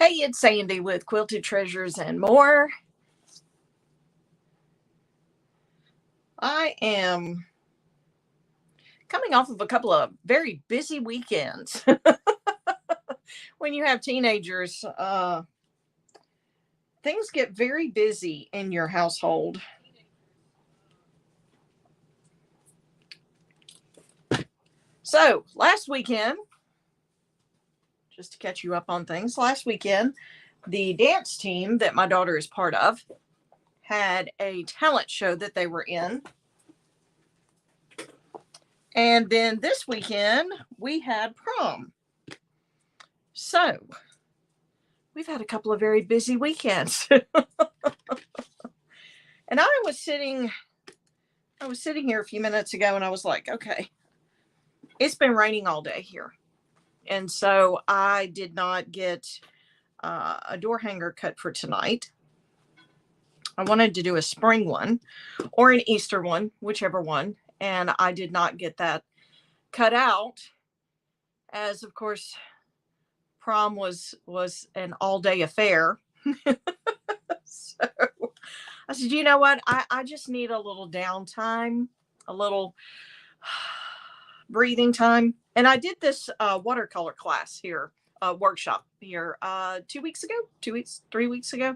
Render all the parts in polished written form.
Hey, it's Sandy with Quilted Treasures and more. I am coming off of a couple of very busy weekends. When you have teenagers, things get very busy in your household. So, last weekend, just to catch you up on things, last weekend, the dance team that my daughter is part of had a talent show that they were in. And then this weekend, we had prom. So, we've had a couple of very busy weekends. And I was sitting here a few minutes ago and I was like, okay, it's been raining all day here. And so I did not get a door hanger cut for tonight. I wanted to do a spring one or an Easter one, whichever one. And I did not get that cut out, as of course prom was an all-day affair. So I said, you know what? I just need a little downtime, a little breathing time. And I did this watercolor class here, workshop here 2 weeks ago, 2 weeks, 3 weeks ago,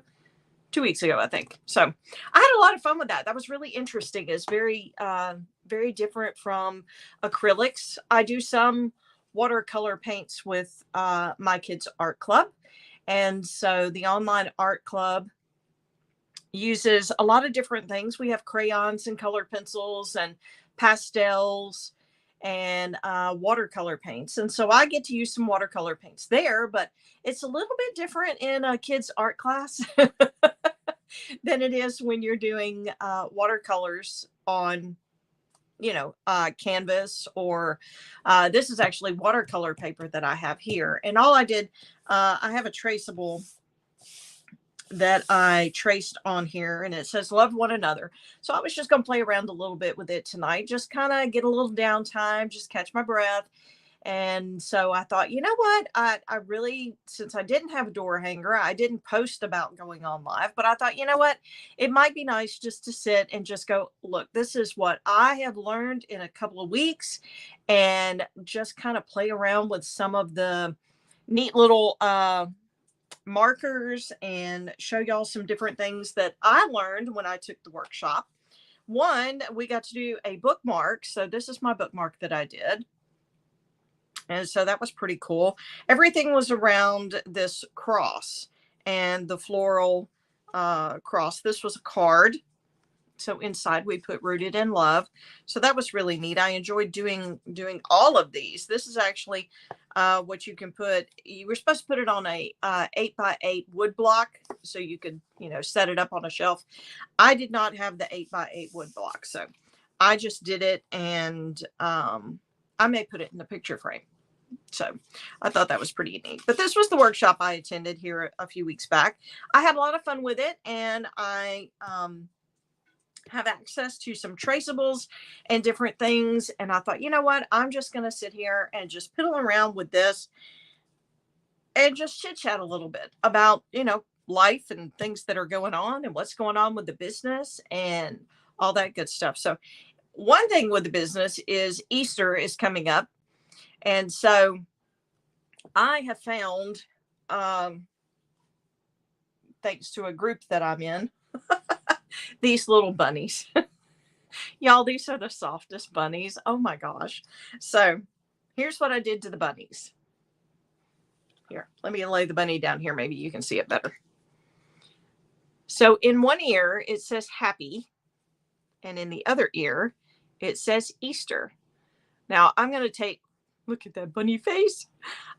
2 weeks ago, I think. So I had a lot of fun with that. That was really interesting. It's very, very different from acrylics. I do some watercolor paints with my kids' art club. And so the online art club uses a lot of different things. We have crayons and colored pencils and pastels and watercolor paints. And so I get to use some watercolor paints there, but it's a little bit different in a kid's art class than it is when you're doing watercolors on, canvas, or this is actually watercolor paper that I have here. And all I did, I have a traceable that I traced on here, and it says love one another. So I was just going to play around a little bit with it tonight, just kind of get a little downtime, just catch my breath. And so I thought, you know what, I really, since I didn't have a door hanger, I didn't post about going on live, but I thought, you know what, it might be nice just to sit and just go, look, this is what I have learned in a couple of weeks, and just kind of play around with some of the neat little markers and show y'all some different things that I learned when I took the workshop. One, we got to do a bookmark. So this is my bookmark that I did. And so that was pretty cool. Everything was around this cross and the floral cross. This was a card. So inside we put rooted in love. So that was really neat. I enjoyed doing all of these. This is actually what you can put. You were supposed to put it on a 8x8 wood block so you could, set it up on a shelf. I did not have the 8x8 wood block. So I just did it, and I may put it in the picture frame. So I thought that was pretty neat. But this was the workshop I attended here a few weeks back. I had a lot of fun with it, and I have access to some traceables and different things. And I thought, you know what, I'm just going to sit here and just piddle around with this and just chit chat a little bit about, life and things that are going on and what's going on with the business and all that good stuff. So one thing with the business is Easter is coming up. And so I have found, thanks to a group that I'm in, these little bunnies. Y'all, these are the softest bunnies. Oh my gosh. So here's what I did to the bunnies. Here, let me lay the bunny down here. Maybe you can see it better. So in one ear, it says happy. And in the other ear, it says Easter. Now I'm going to look at that bunny face.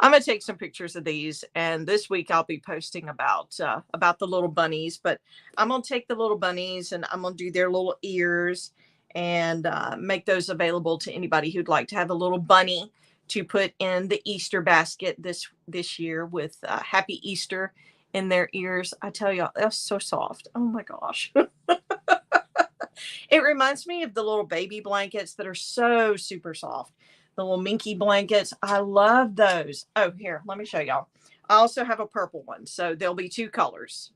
I'm going to take some pictures of these. And this week I'll be posting about the little bunnies. But I'm going to take the little bunnies and I'm going to do their little ears and make those available to anybody who'd like to have a little bunny to put in the Easter basket this year with Happy Easter in their ears. I tell y'all, that's so soft. Oh my gosh. It reminds me of the little baby blankets that are so super soft. The little minky blankets. I love those. Oh, here, let me show y'all. I also have a purple one. So there'll be two colors.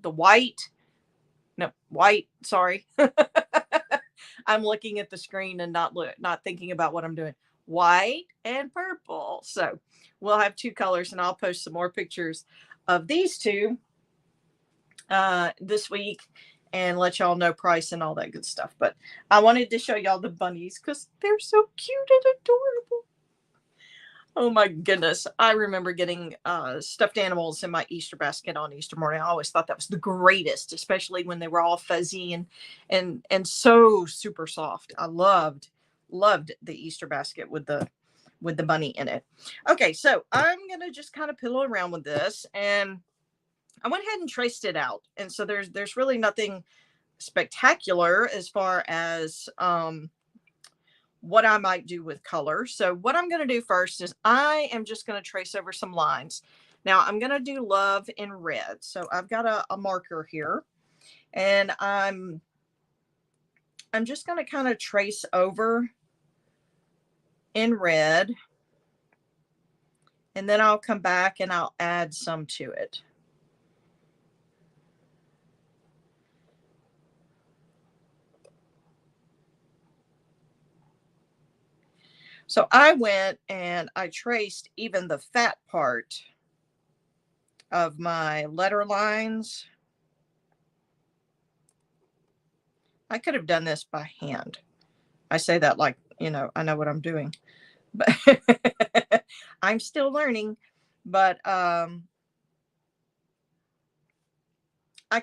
The white, no, white, sorry. I'm looking at the screen and not thinking about what I'm doing. White and purple. So we'll have two colors, and I'll post some more pictures of these two this week and let y'all know price and all that good stuff. But I wanted to show y'all the bunnies because they're so cute and adorable. Oh my goodness. I remember getting stuffed animals in my Easter basket on Easter morning. I always thought that was the greatest, especially when they were all fuzzy and so super soft. I loved the Easter basket with the bunny in it. Okay, so I'm gonna just kind of piddle around with this, and I went ahead and traced it out. And so there's really nothing spectacular as far as what I might do with color. So what I'm going to do first is I am just going to trace over some lines. Now I'm going to do love in red. So I've got a marker here, and I'm just going to kind of trace over in red, and then I'll come back and I'll add some to it. So I went and I traced even the fat part of my letter lines. I could have done this by hand. I say that like, I know what I'm doing, but I'm still learning. But I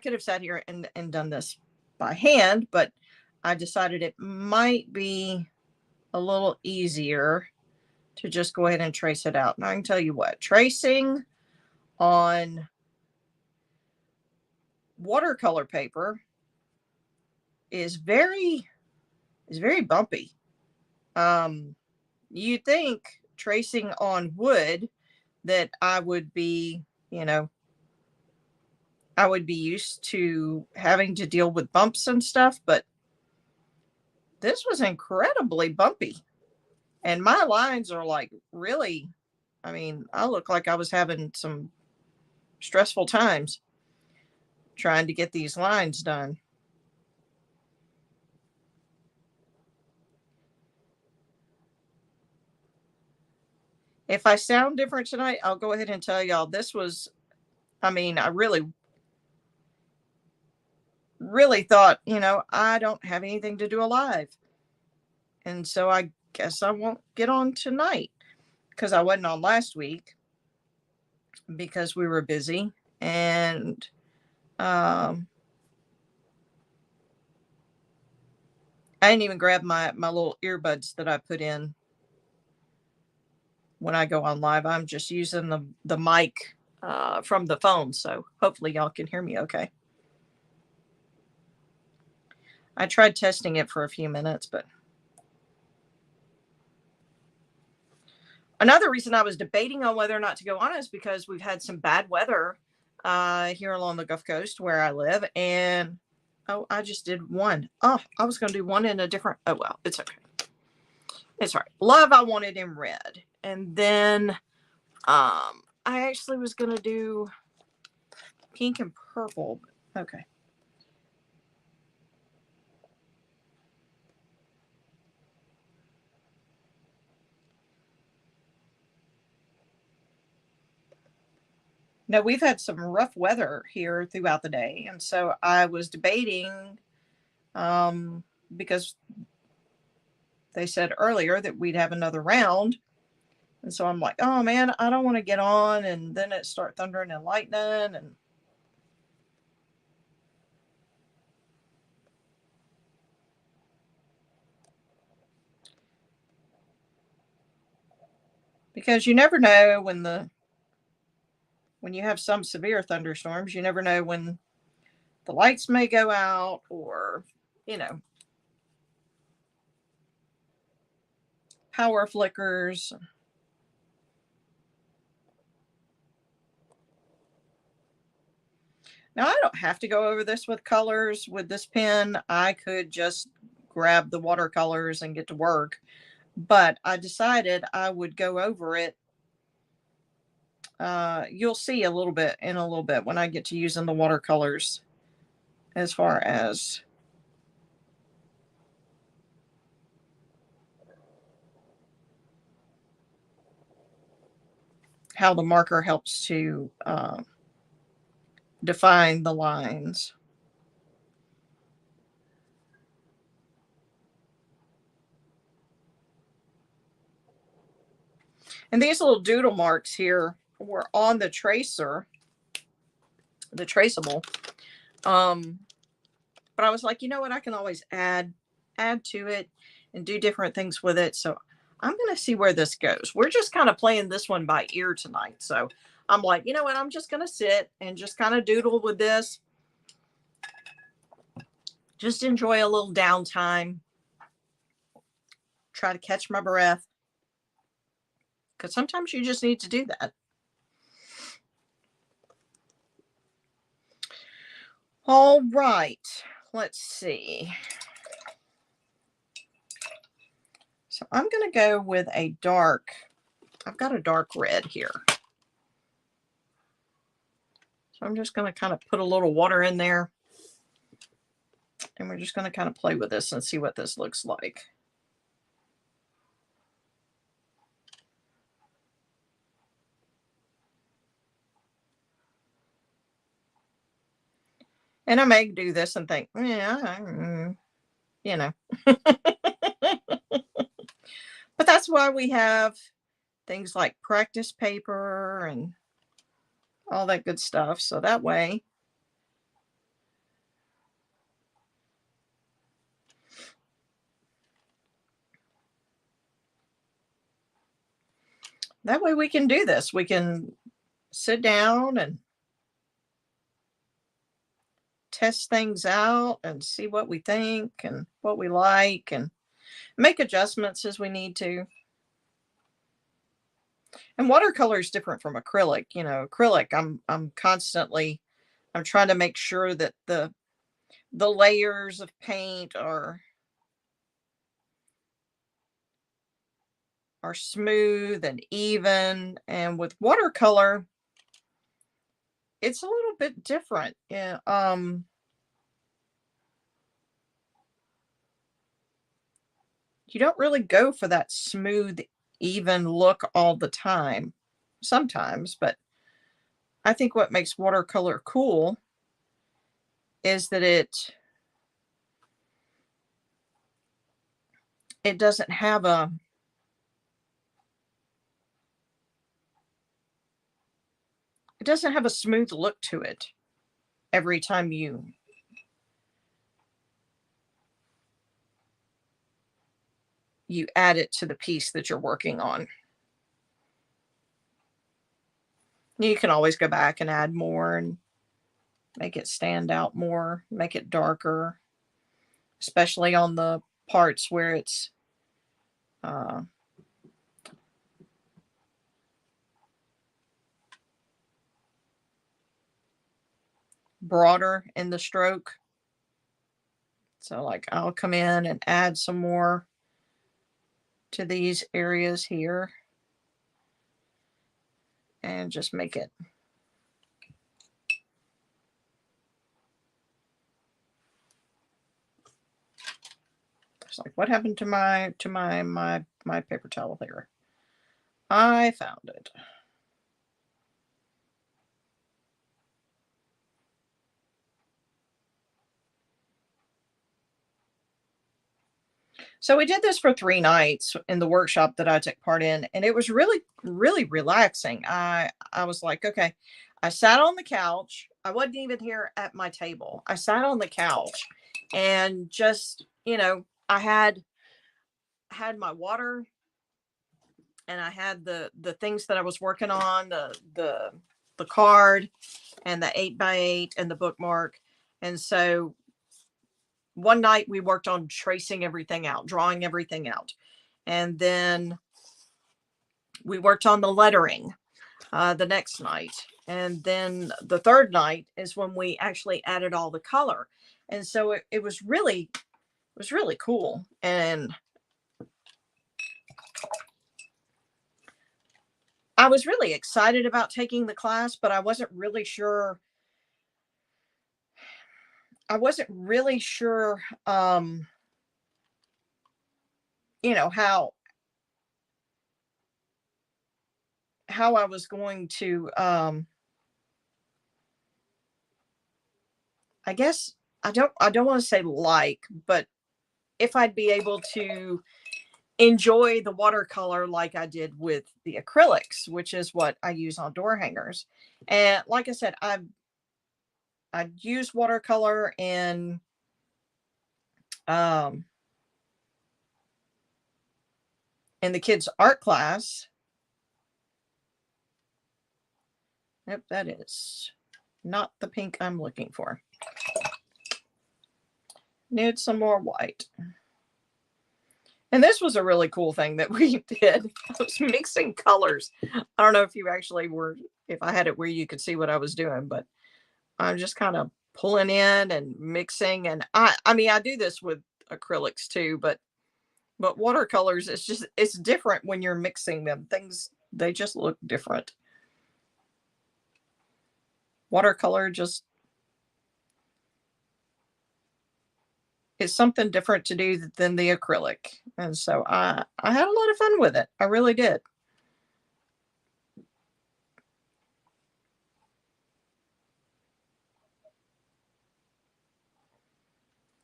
could have sat here and done this by hand, but I decided it might be a little easier to just go ahead and trace it out. And I can tell you what, tracing on watercolor paper is very bumpy. You think tracing on wood that I would be used to having to deal with bumps and stuff, but this was incredibly bumpy. And my lines are like really, I look like I was having some stressful times trying to get these lines done. If I sound different tonight, I'll go ahead and tell y'all this was, I really thought, I don't have anything to do alive. And so I guess I won't get on tonight because I wasn't on last week because we were busy. And I didn't even grab my little earbuds that I put in when I go on live. I'm just using the mic from the phone. So hopefully y'all can hear me okay. I tried testing it for a few minutes, but another reason I was debating on whether or not to go on is because we've had some bad weather here along the Gulf Coast where I live. And I just did one. Oh, I was going to do one in a different. Oh, well, it's okay. It's all right. Love, I wanted in red. And then I actually was going to do pink and purple. Okay. Now, we've had some rough weather here throughout the day. And so I was debating because they said earlier that we'd have another round. And so I'm like, oh man, I don't want to get on and then it start thundering and lightning. And because you never know when you have some severe thunderstorms, you never know when the lights may go out or, power flickers. Now, I don't have to go over this with colors with this pen. I could just grab the watercolors and get to work. But I decided I would go over it you'll see a little bit in a little bit when I get to using the watercolors as far as how the marker helps to define the lines. And these little doodle marks here were on the tracer, the traceable. But I was like, you know what? I can always add to it and do different things with it. So I'm going to see where this goes. We're just kind of playing this one by ear tonight. So I'm like, you know what? I'm just going to sit and just kind of doodle with this. Just enjoy a little downtime. Try to catch my breath. Because sometimes you just need to do that. All right. Let's see. So I'm going to go with a dark, I've got a dark red here. So I'm just going to kind of put a little water in there. And we're just going to kind of play with this and see what this looks like. And I may do this and think, yeah, you know. But that's why we have things like practice paper and all that good stuff. So that way, we can do this. We can sit down and test things out and see what we think and what we like and make adjustments as we need to. And watercolor is different from acrylic. You know, acrylic, I'm constantly, I'm trying to make sure that the layers of paint are smooth and even. And with watercolor, it's a little bit different. Yeah. You don't really go for that smooth, even look all the time. Sometimes, but I think what makes watercolor cool is that it doesn't have a smooth look to it every time you add it to the piece that you're working on. You can always go back and add more and make it stand out more, make it darker, especially on the parts where it's broader in the stroke. So like I'll come in and add some more to these areas here and just make it it's like, what happened to my paper towel here? I found it. So we did this for 3 nights in the workshop that I took part in, and it was really, really relaxing. I was like, okay, I sat on the couch. I wasn't even here at my table. I sat on the couch and just, you know, I had my water and I had the things that I was working on, the card and the 8x8 and the bookmark. And so one night we worked on tracing everything out, drawing everything out. And then we worked on the lettering the next night. And then the third night is when we actually added all the color. And so it was really cool. And I was really excited about taking the class, but I wasn't really sure, you know, how I was going to, I guess I don't want to say like, but if I'd be able to enjoy the watercolor like I did with the acrylics, which is what I use on door hangers. And like I said, I used watercolor um in the kids art class. Yep, that is not the pink I'm looking for. Need some more white. And this was a really cool thing that we did. I was mixing colors. I don't know if you actually were, if I had it where you could see what I was doing, but I'm just kind of pulling in and mixing. And I mean, I do this with acrylics too, but watercolors, it's different when you're mixing them. Things, they just look different. Watercolor just is something different to do than the acrylic. And so I had a lot of fun with it. I really did.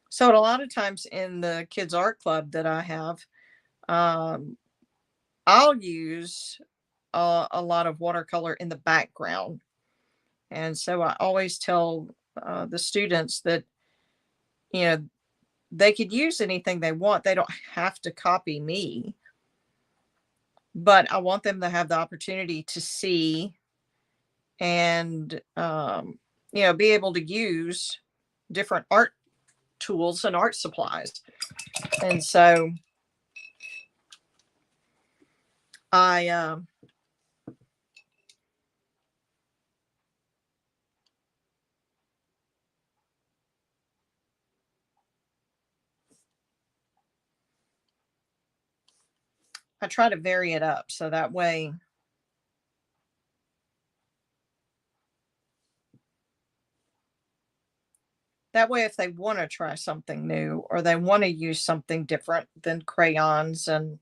So a lot of times in the kids art club that I have, um, I'll use a lot of watercolor in the background. And so I always tell the students that, you know, they could use anything they want. They don't have to copy me, but I want them to have the opportunity to see and, be able to use different art tools and art supplies. And so I, I try to vary it up so that way if they want to try something new or they want to use something different than crayons and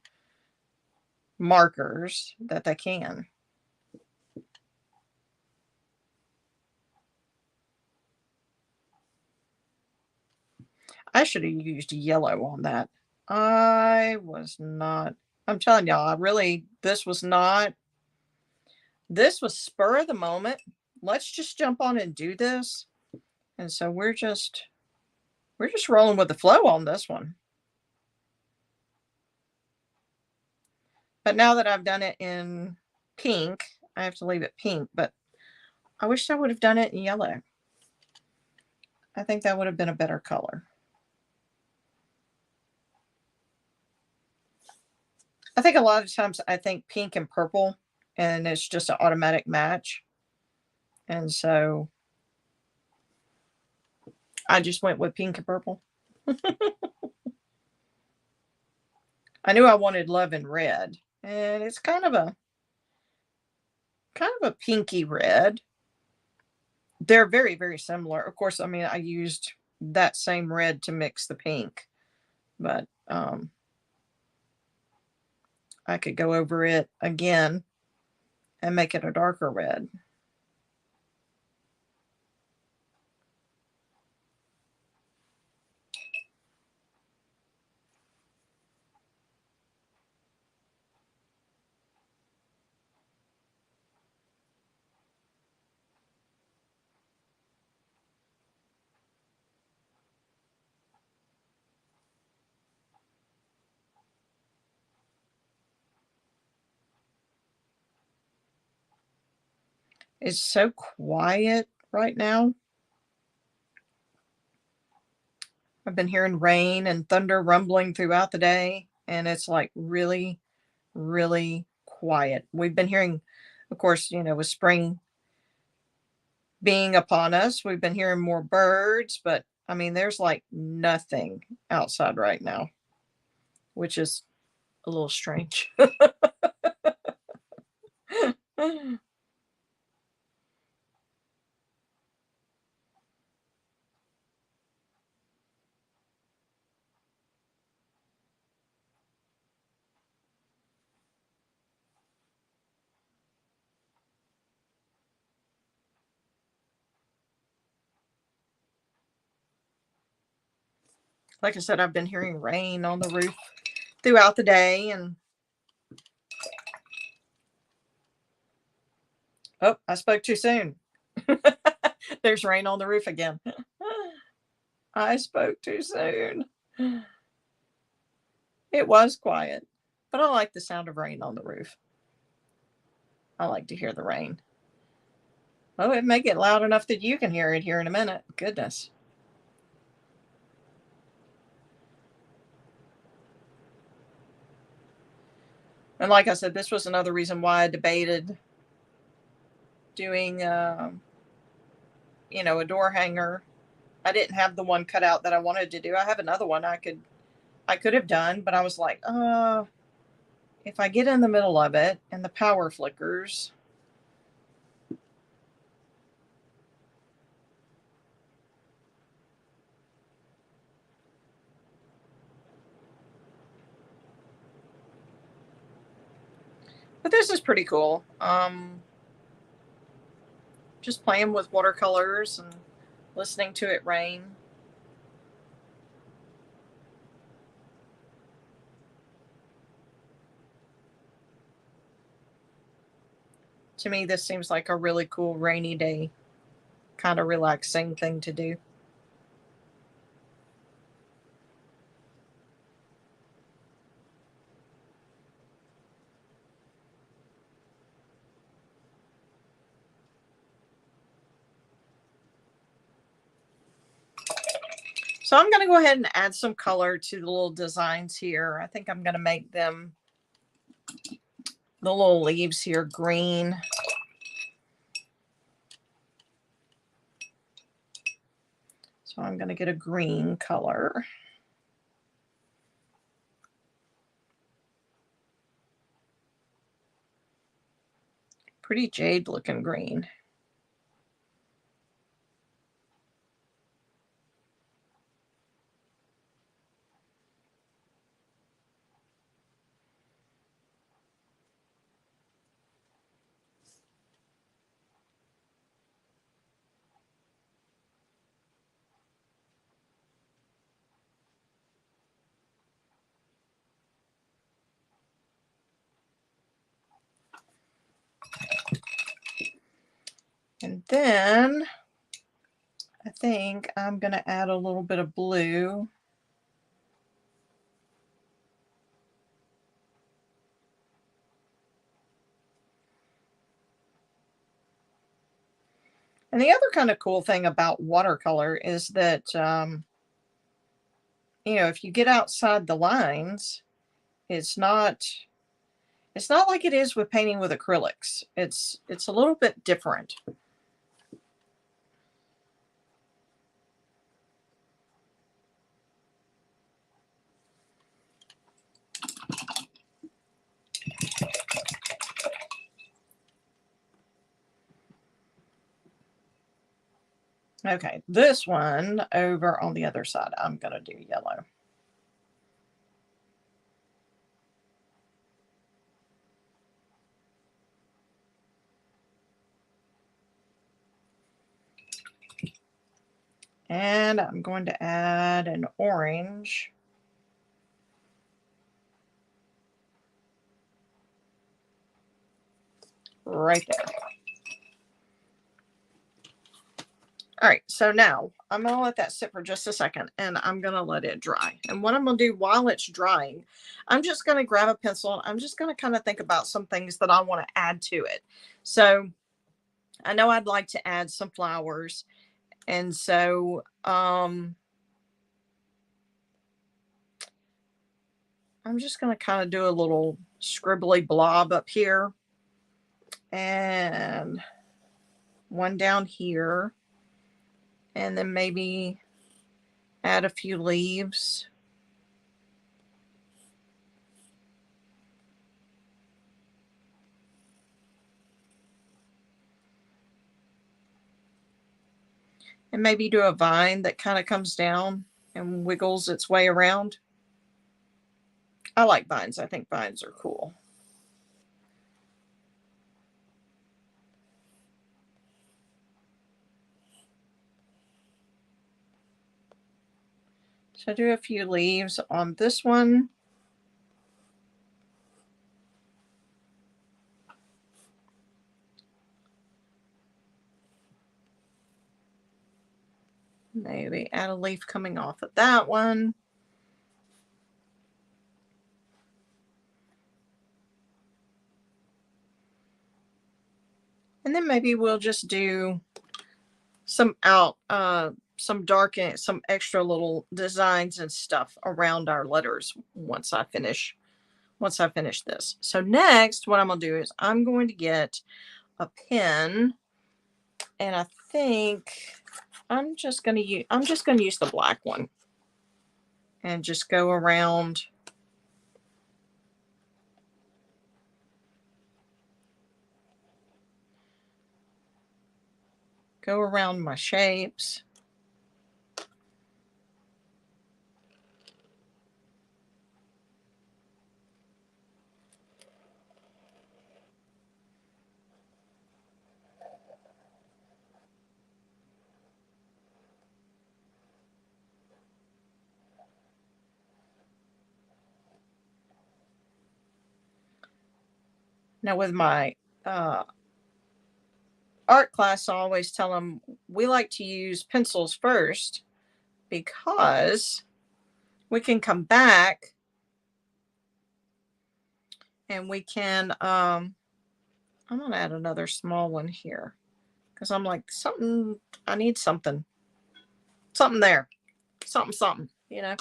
markers, that they can. I should have used yellow on that. I was not, I'm telling y'all, this was spur of the moment. Let's just jump on and do this. And so we're just rolling with the flow on this one. But now that I've done it in pink, I have to leave it pink, but I wish I would have done it in yellow. I think that would have been a better color. I think a lot of times I think pink and purple, and it's just an automatic match. And so I just went with pink and purple. I knew I wanted love and red, and it's kind of a pinky red. They're very, very similar. Of course, I mean, I used that same red to mix the pink, but I could go over it again and make it a darker red. It's so quiet right now. I've been hearing rain and thunder rumbling throughout the day, and it's like really, really quiet. We've been hearing, of course, with spring being upon us, we've been hearing more birds, but I mean, there's like nothing outside right now, which is a little strange. Like I said, I've been hearing rain on the roof throughout the day, and oh, I spoke too soon. There's rain on the roof again. I spoke too soon. It was quiet, but I like the sound of rain on the roof. I like to hear the rain. Oh, it may get loud enough that you can hear it here in a minute. Goodness. And like I said, this was another reason why I debated doing, a door hanger. I didn't have the one cut out that I wanted to do. I have another one I could have done, but I was like, if I get in the middle of it and the power flickers. But this is pretty cool. Just playing with watercolors and listening to it rain. To me, this seems like a really cool rainy day, kind of relaxing thing to do. So I'm going to go ahead and add some color to the little designs here. I think I'm going to make them, the little leaves here, green. So I'm going to get a green color. Pretty jade looking green. And then I think I'm going to add a little bit of blue. And the other kind of cool thing about watercolor is that, if you get outside the lines, it's not like it is with painting with acrylics. It's a little bit different. Okay, this one over on the other side, I'm going to do yellow. And I'm going to add an orange. Right there. All right, so now I'm going to let that sit for just a second, and I'm going to let it dry. And what I'm going to do while it's drying, I'm just going to grab a pencil, and I'm just going to kind of think about some things that I want to add to it. So I know I'd like to add some flowers. And so I'm just going to kind of do a little scribbly blob up here, and one down here, and then maybe add a few leaves. And maybe do a vine that kind of comes down and wiggles its way around. I like vines. I think vines are cool. So do a few leaves on this one. Maybe add a leaf coming off of that one. And then maybe we'll just do some some extra little designs and stuff around our letters once I finish this. So next, what I'm gonna do is I'm going to get a pen, and I think I'm just gonna use the black one and just go around. Go around my shapes. Now with my art class, I always tell them we like to use pencils first because we can come back and we can, I'm going to add another small one here because I'm like, I need something there, something, you know,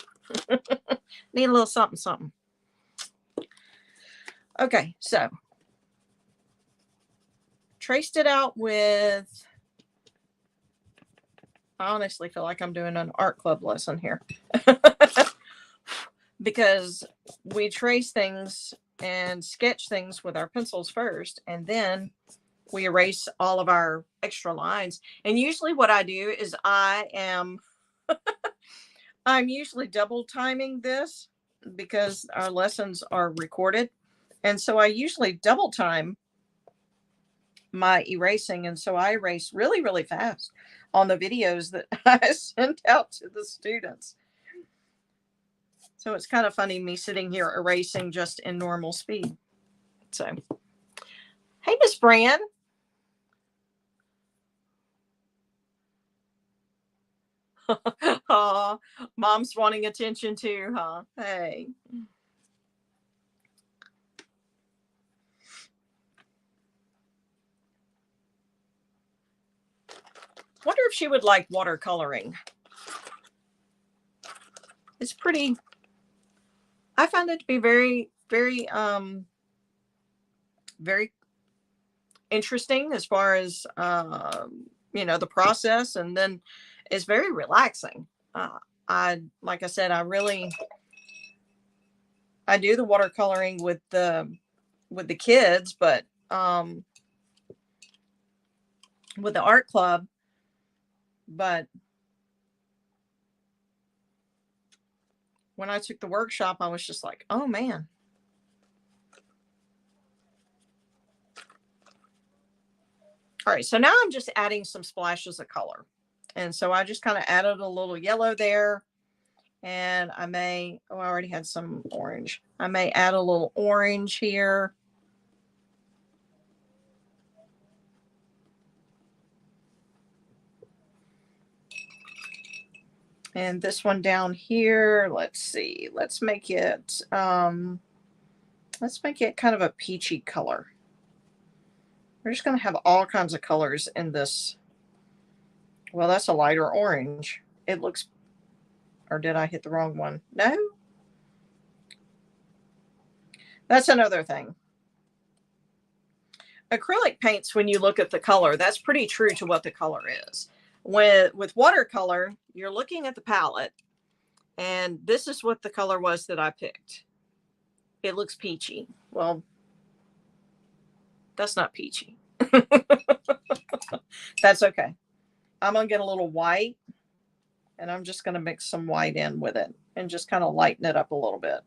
need a little something. Okay, so traced it out with, I honestly feel like I'm doing an art club lesson here because we trace things and sketch things with our pencils first, and then we erase all of our extra lines. And usually what I do is I'm usually double timing this because our lessons are recorded. And so I usually double time my erasing. And so I erase really, really fast on the videos that I send out to the students. So it's kind of funny me sitting here erasing just in normal speed. So, hey, Miss Fran. Oh, mom's wanting attention too, huh? Hey. Wonder if she would like watercoloring. It's pretty, I find it to be very, very, very interesting as far as, the process. And then it's very relaxing. Like I said, I do the watercoloring with the kids, but, with the art club, but when I took the workshop, I was just like, oh man. All right, so now I'm just adding some splashes of color. And so I just kind of added a little yellow there. And I already had some orange. I may add a little orange here. And this one down here, let's see, let's make it kind of a peachy color. We're just going to have all kinds of colors in this. Well, that's a lighter orange. It looks, or did I hit the wrong one? No. That's another thing. Acrylic paints, when you look at the color, that's pretty true to what the color is. With watercolor, you're looking at the palette, and this is what the color was that I picked. It looks peachy. Well, that's not peachy. That's okay. I'm going to get a little white, and I'm just going to mix some white in with it and just kind of lighten it up a little bit.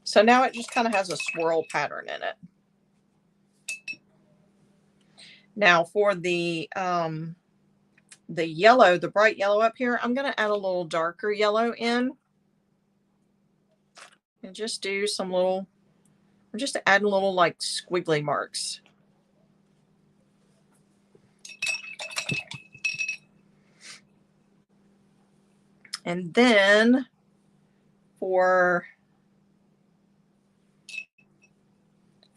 So now it just kind of has a swirl pattern in it. Now for the yellow, the bright yellow up here, I'm going to add a little darker yellow in. And just do some little, just add little like squiggly marks. And then for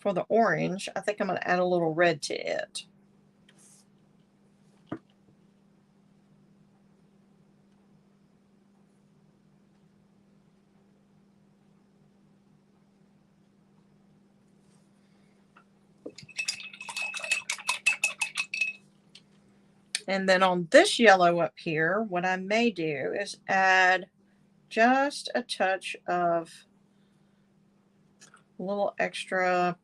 the orange, I think I'm going to add a little red to it. And then on this yellow up here, what I may do is add just a touch of a little extra,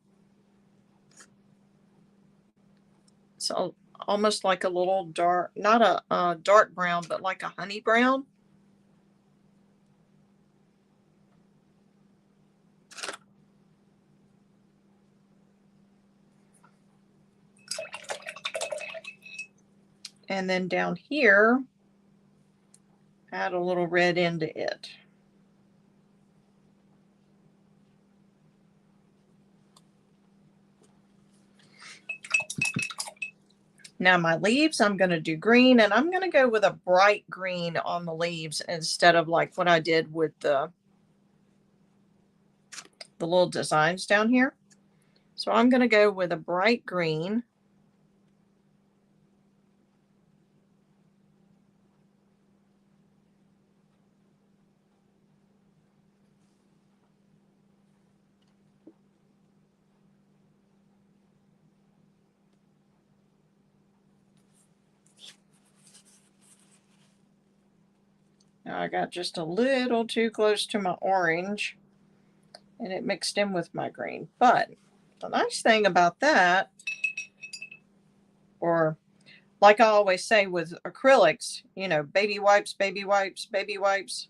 so almost like a little dark, not a dark brown, but like a honey brown. And then down here, add a little red into it. Now my leaves, I'm going to do green, and I'm going to go with a bright green on the leaves instead of like what I did with the little designs down here. So I'm going to go with a bright green. Now I got just a little too close to my orange, and it mixed in with my green. But the nice thing about that, or like I always say with acrylics, you know, baby wipes, baby wipes, baby wipes.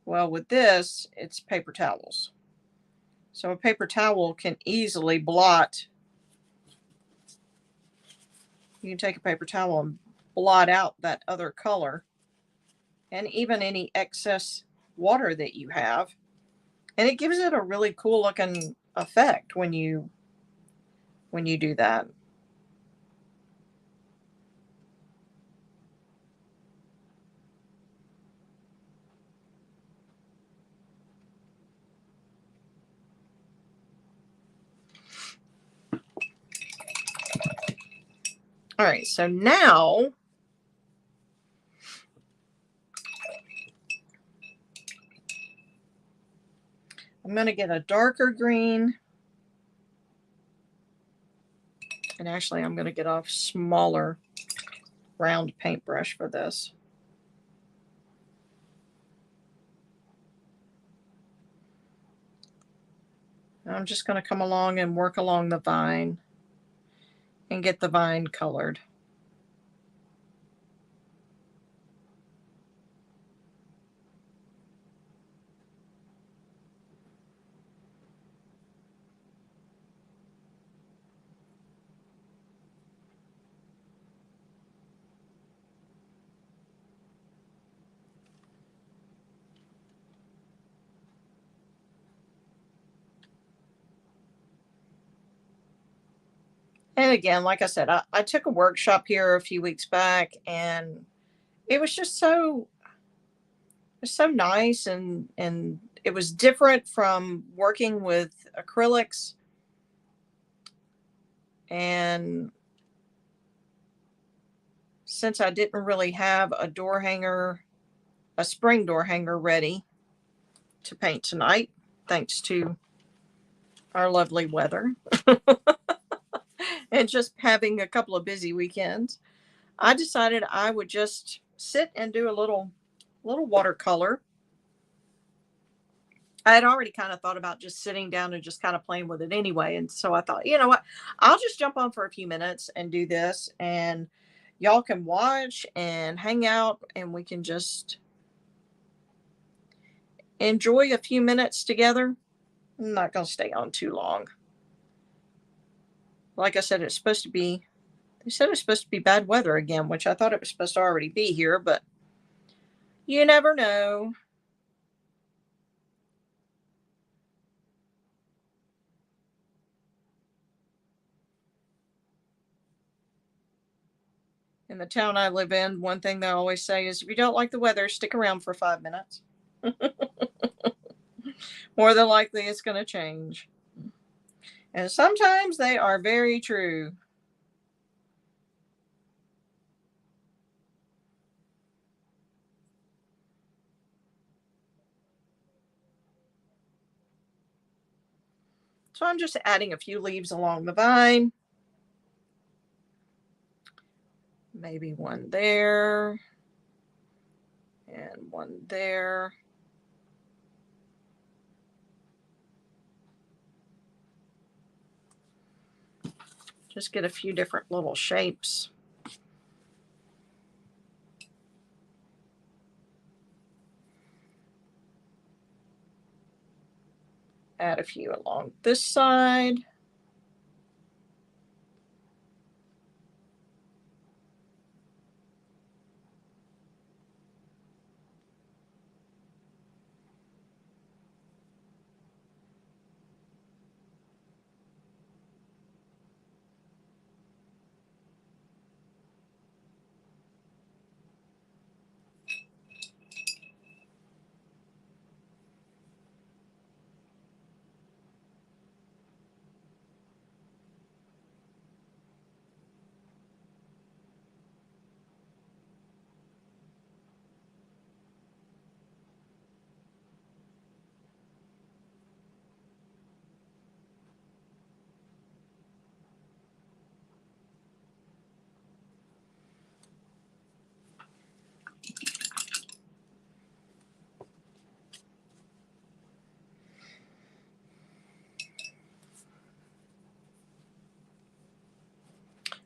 Well, with this, it's paper towels. So a paper towel can easily blot. You can take a paper towel and blot out that other color and even any excess water that you have. And it gives it a really cool looking effect when you do that. All right, so now I'm going to get a darker green. And actually, I'm going to get a smaller round paintbrush for this. And I'm just going to come along and work along the vine and get the vine colored. And again, like I said, I took a workshop here a few weeks back, and it was just so nice, and it was different from working with acrylics. And since I didn't really have a door hanger, a spring door hanger ready to paint tonight, thanks to our lovely weather and just having a couple of busy weekends, I decided I would just sit and do a little watercolor. I had already kind of thought about just sitting down and just kind of playing with it anyway. And so I thought, you know what, I'll just jump on for a few minutes and do this, and y'all can watch and hang out, and we can just enjoy a few minutes together. I'm not going to stay on too long. Like I said, it's supposed to be, they said it's supposed to be bad weather again, which I thought it was supposed to already be here, but you never know. In the town I live in, one thing they always say is if you don't like the weather, stick around for 5 minutes. More than likely, it's going to change. And sometimes they are very true. So I'm just adding a few leaves along the vine. Maybe one there. And one there. Just get a few different little shapes. Add a few along this side.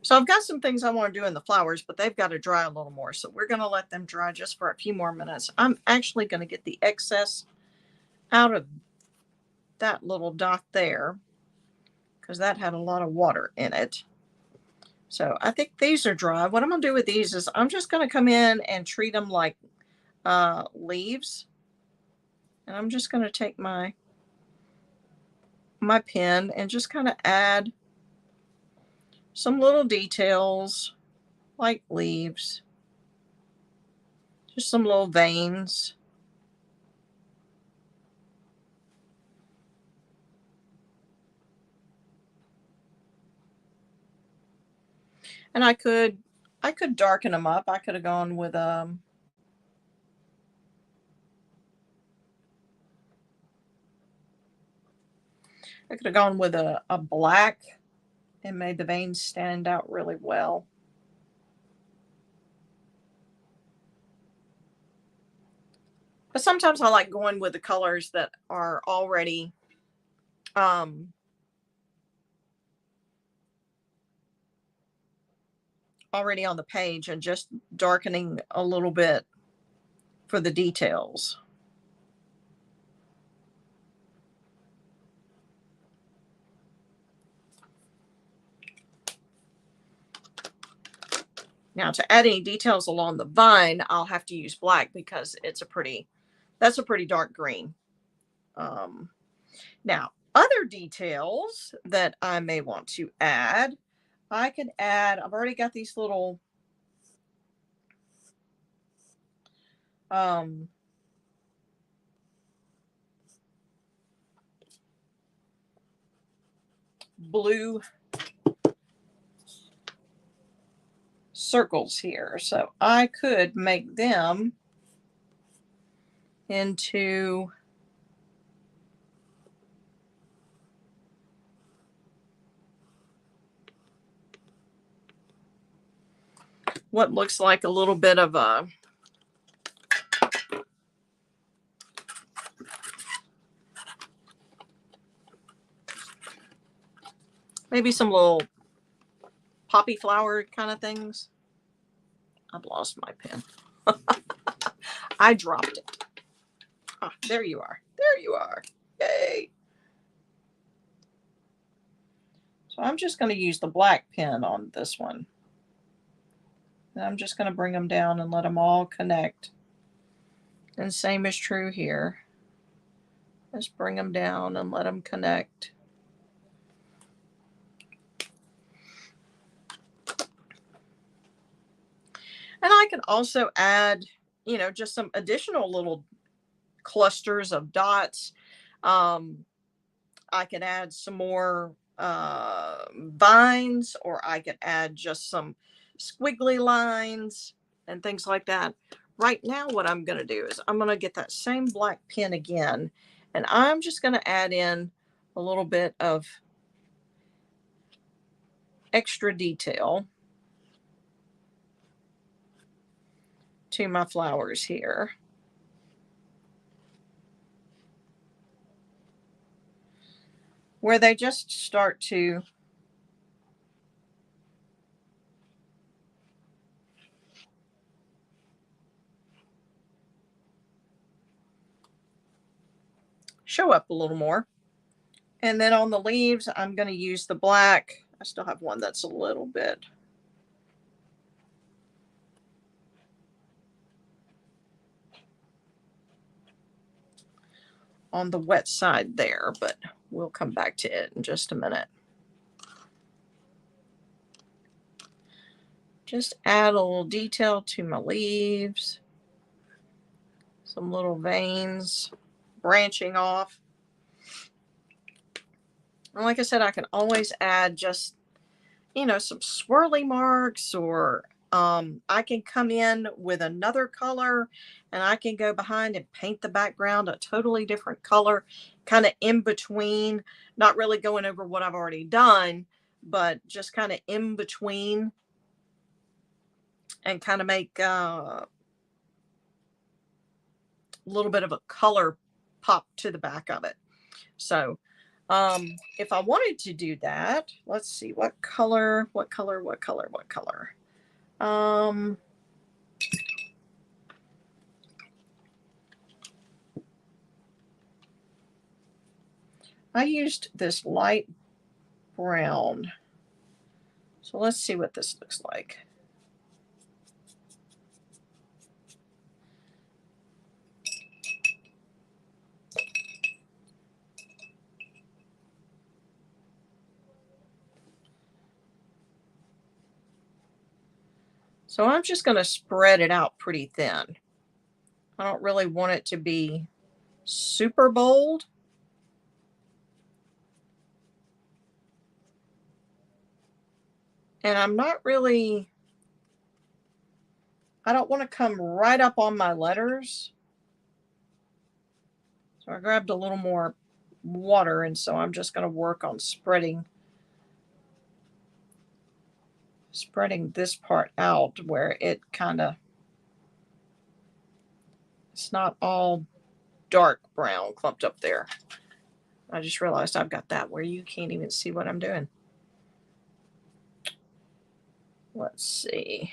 So I've got some things I want to do in the flowers, but they've got to dry a little more. So we're going to let them dry just for a few more minutes. I'm actually going to get the excess out of that little dot there because that had a lot of water in it. So I think these are dry. What I'm going to do with these is I'm just going to come in and treat them like leaves. And I'm just going to take my pen and just kind of add some little details like leaves. Just some little veins. And I could darken them up. I could have gone with I could have gone with a black and made the veins stand out really well. But sometimes I like going with the colors that are already already on the page and just darkening a little bit for the details. Now to add any details along the vine, I'll have to use black because that's a pretty dark green. Now, other details that I may want to add, I could add, I've already got these little blue circles here. So I could make them into what looks like a little bit of maybe some little poppy flower kind of things. I've lost my pen. I dropped it. Ah, there you are. There you are. Yay. So I'm just going to use the black pen on this one. And I'm just going to bring them down and let them all connect. And same is true here. Just bring them down and let them connect. And I can also add, you know, just some additional little clusters of dots. I can add some more vines, or I could add just some squiggly lines and things like that. Right now, what I'm going to do is I'm going to get that same black pen again, and I'm just going to add in a little bit of extra detail to my flowers here. Where they just start to show up a little more. And then on the leaves, I'm going to use the black. I still have one that's a little bit on the wet side there, but we'll come back to it in just a minute. Just add a little detail to my leaves. Some little veins branching off. And like I said, I can always add just, you know, some swirly marks, or I can come in with another color and I can go behind and paint the background a totally different color, kind of in between, not really going over what I've already done, but just kind of in between, and kind of make a little bit of a color pop to the back of it. So if I wanted to do that, let's see, what color. I used this light brown. So let's see what this looks like. So I'm just going to spread it out pretty thin. I don't really want it to be super bold. And I'm not really, I don't want to come right up on my letters. So I grabbed a little more water, and so I'm just going to work on spreading this part out where it kind of, it's not all dark brown clumped up there. I just realized I've got that where you can't even see what I'm doing. Let's see.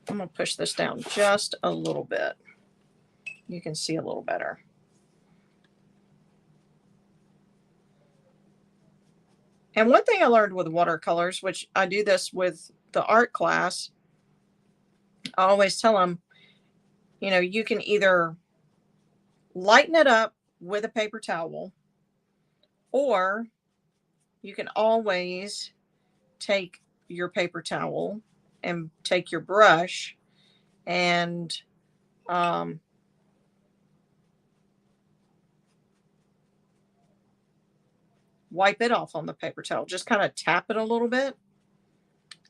I'm going to push this down just a little bit. You can see a little better. And one thing I learned with watercolors, which I do this with the art class, I always tell them, you know, you can either lighten it up with a paper towel, or you can always take your paper towel and take your brush and wipe it off on the paper towel. Just kind of tap it a little bit,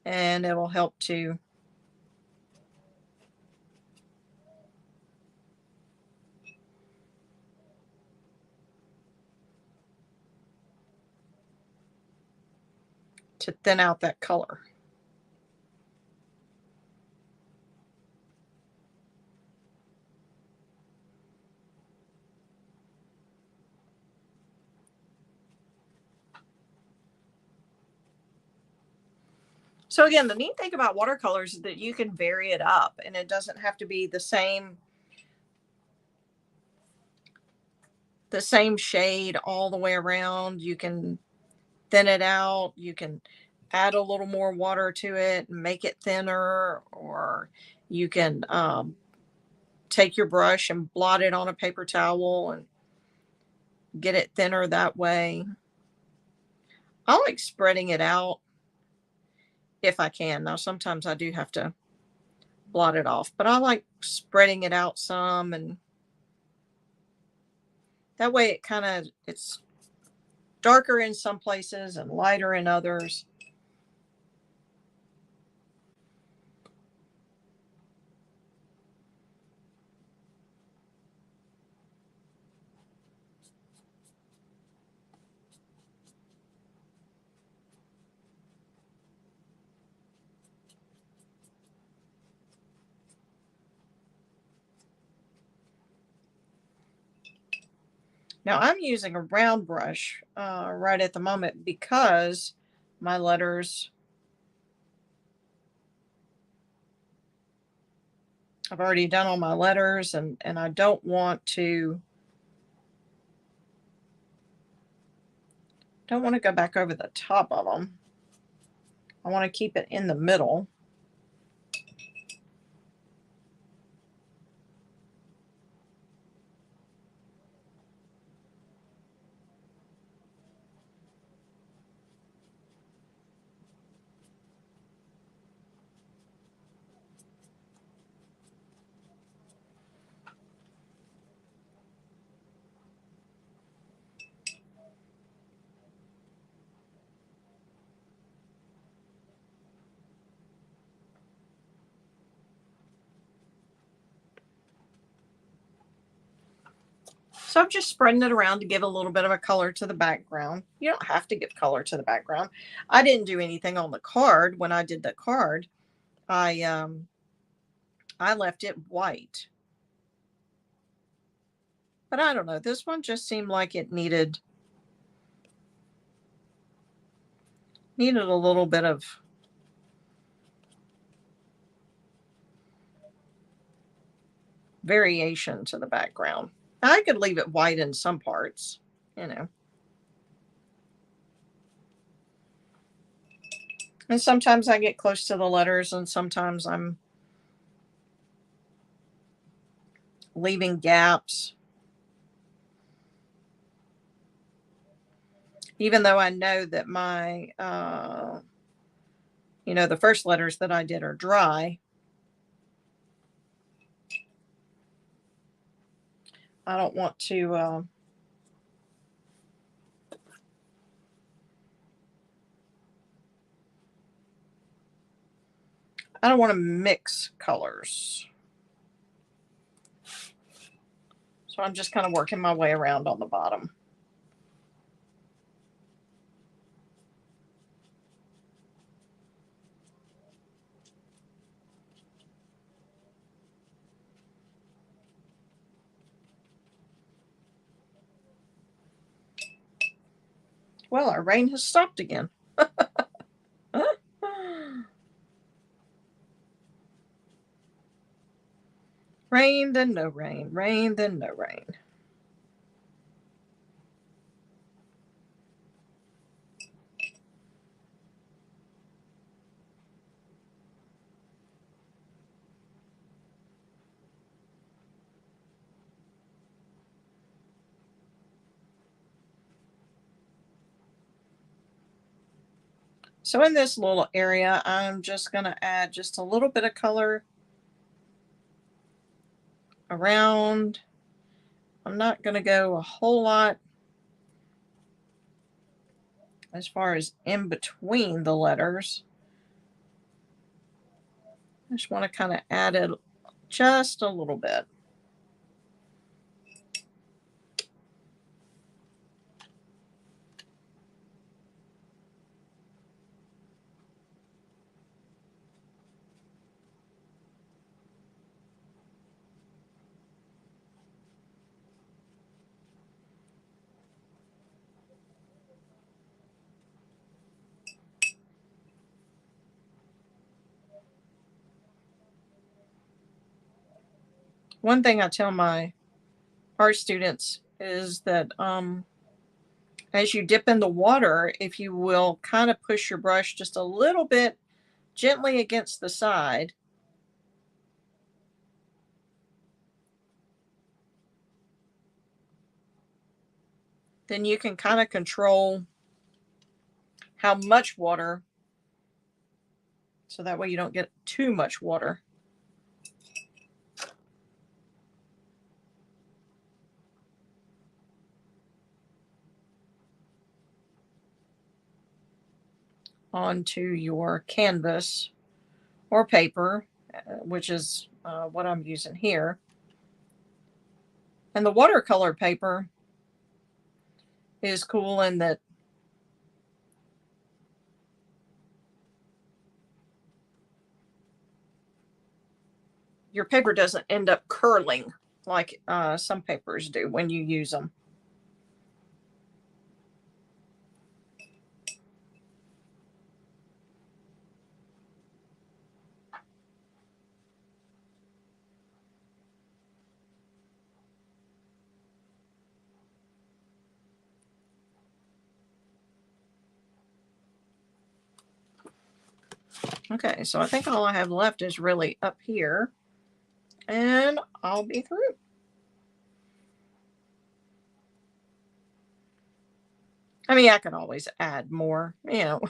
and it'll help to thin out that color. So again, the neat thing about watercolors is that you can vary it up, and it doesn't have to be the same shade all the way around. You can thin it out. You can add a little more water to it and make it thinner, or you can take your brush and blot it on a paper towel and get it thinner that way. I like spreading it out if I can. Now, sometimes I do have to blot it off, but I like spreading it out some, and that way it's darker in some places and lighter in others. Now I'm using a round brush right at the moment because my letters, I've already done all my letters, and I don't want to go back over the top of them. I want to keep it in the middle. So I'm just spreading it around to give a little bit of a color to the background. You don't have to give color to the background. I didn't do anything on the card. When I did the card, I left it white. But I don't know. This one just seemed like it needed a little bit of variation to the background. I could leave it white in some parts, you know. And sometimes I get close to the letters, and sometimes I'm leaving gaps. Even though I know that the first letters that I did are dry, I don't want to, I don't want to mix colors. So I'm just kind of working my way around on the bottom. Well, our rain has stopped again. Rain, then no rain. Rain, then no rain. So in this little area, I'm just going to add just a little bit of color around. I'm not going to go a whole lot as far as in between the letters. I just want to kind of add it just a little bit. One thing I tell my art students is that as you dip in the water, if you will kind of push your brush just a little bit gently against the side, then you can kind of control how much water, so that way you don't get too much water. Onto your canvas or paper, which is what I'm using here. And the watercolor paper is cool in that your paper doesn't end up curling like some papers do when you use them. Okay, so I think all I have left is really up here, and I'll be through. I mean, I can always add more, you know.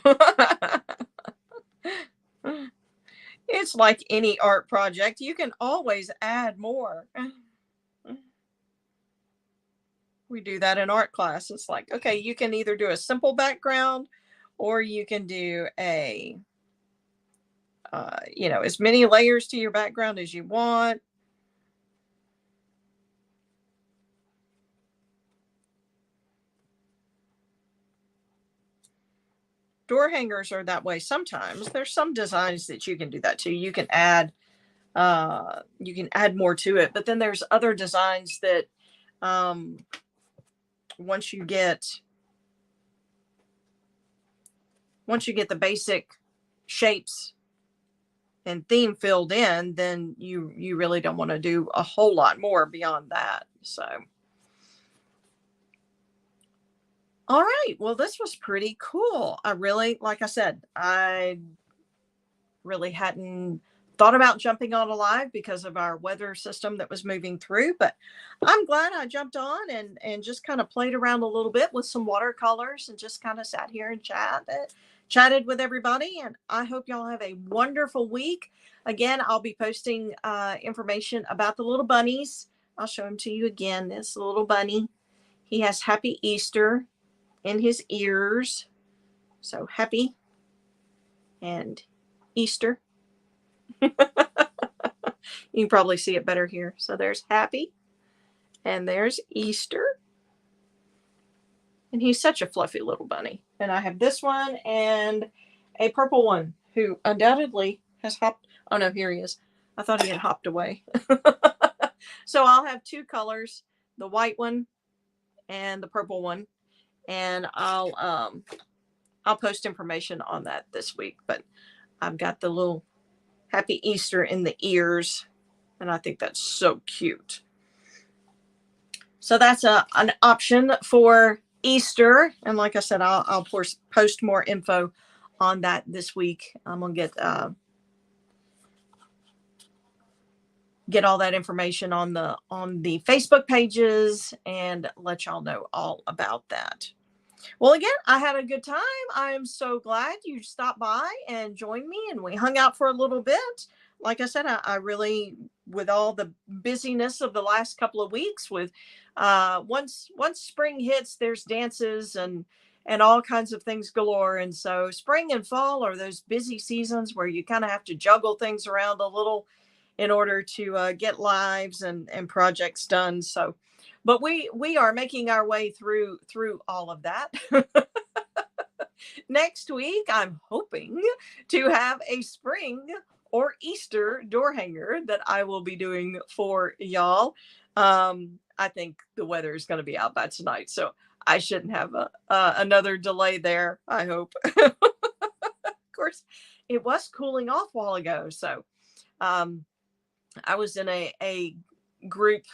It's like any art project, you can always add more. We do that in art class. It's like, okay, you can either do a simple background or you can do a, you know, as many layers to your background as you want. Door hangers are that way sometimes. There's some designs that you can do that too. You can add more to it, but then there's other designs that um once you get the basic shapes and theme filled in, then you really don't want to do a whole lot more beyond that. So all right, well, this was pretty cool. I really, like I said, I really hadn't thought about jumping on a live because of our weather system that was moving through, but I'm glad I jumped on and just kind of played around a little bit with some watercolors and just kind of sat here and chatted with everybody. And I hope y'all have a wonderful week. Again, I'll be posting information about the little bunnies. I'll show him to you again. This little bunny, he has Happy Easter in his ears, so happy and Easter. You can probably see it better here. So there's Happy and there's Easter. And he's such a fluffy little bunny. And I have this one and a purple one who undoubtedly has hopped. Oh no, here he is. I thought he had hopped away. So I'll have two colors, the white one and the purple one. And I'll post information on that this week. But I've got the little Happy Easter in the ears, and I think that's so cute. So that's an option for Easter. And like I said, I'll post more info on that this week. I'm gonna get all that information on the Facebook pages and let y'all know all about that. Well, again, I had a good time. I am so glad you stopped by and joined me, and we hung out for a little bit. Like I said, I really, with all the busyness of the last couple of weeks, with once spring hits, there's dances and all kinds of things galore. And so spring and fall are those busy seasons where you kind of have to juggle things around a little in order to get lives and projects done. So but we are making our way through all of that. Next week I'm hoping to have a spring or Easter door hanger that I will be doing for y'all. I think the weather is going to be out by tonight, so I shouldn't have another delay there, I hope. Of course, it was cooling off a while ago, so I was in a group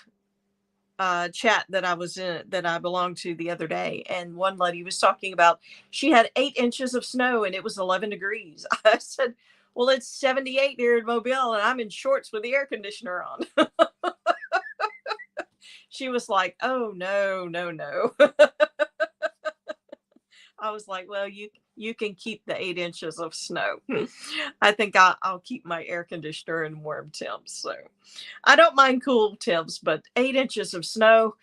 chat that I was in, that I belonged to the other day, and one lady was talking about she had 8 inches of snow and it was 11 degrees. I said, well, it's 78 here in Mobile and I'm in shorts with the air conditioner on. She was like, oh no, no, no. I was like, well, you can keep the 8 inches of snow. I think I'll keep my air conditioner in warm temps. So I don't mind cool temps, but 8 inches of snow,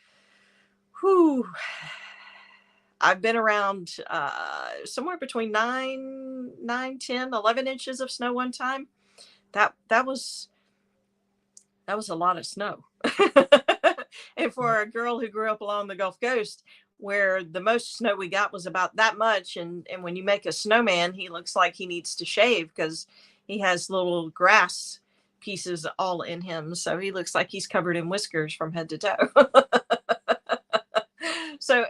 whew. I've been around somewhere between 10, 11 inches of snow one time. That was a lot of snow. And for a girl who grew up along the Gulf Coast, where the most snow we got was about that much, and when you make a snowman, he looks like he needs to shave because he has little grass pieces all in him, so he looks like he's covered in whiskers from head to toe. So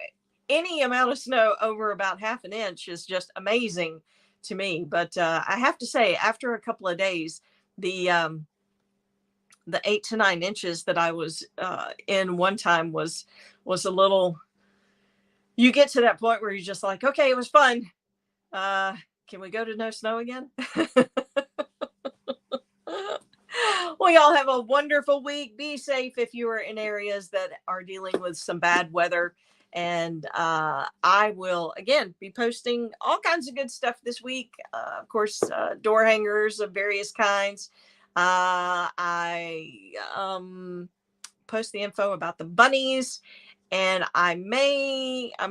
any amount of snow over about half an inch is just amazing to me. But I have to say, after a couple of days, the 8 to 9 inches that I was in one time was a little. You get to that point where you're just like, okay, it was fun. Can we go to no snow again? Well, y'all have a wonderful week. Be safe if you are in areas that are dealing with some bad weather. And I will, again, be posting all kinds of good stuff this week. Of course, door hangers of various kinds. I post the info about the bunnies. And I'm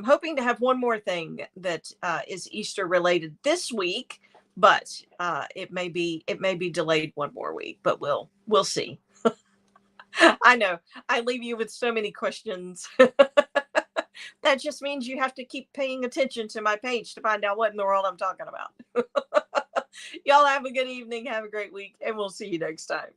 hoping to have one more thing that is Easter related this week, but it may be delayed one more week, but we'll see. I know I leave you with so many questions. That just means you have to keep paying attention to my page to find out what in the world I'm talking about. Y'all have a good evening. Have a great week, and we'll see you next time.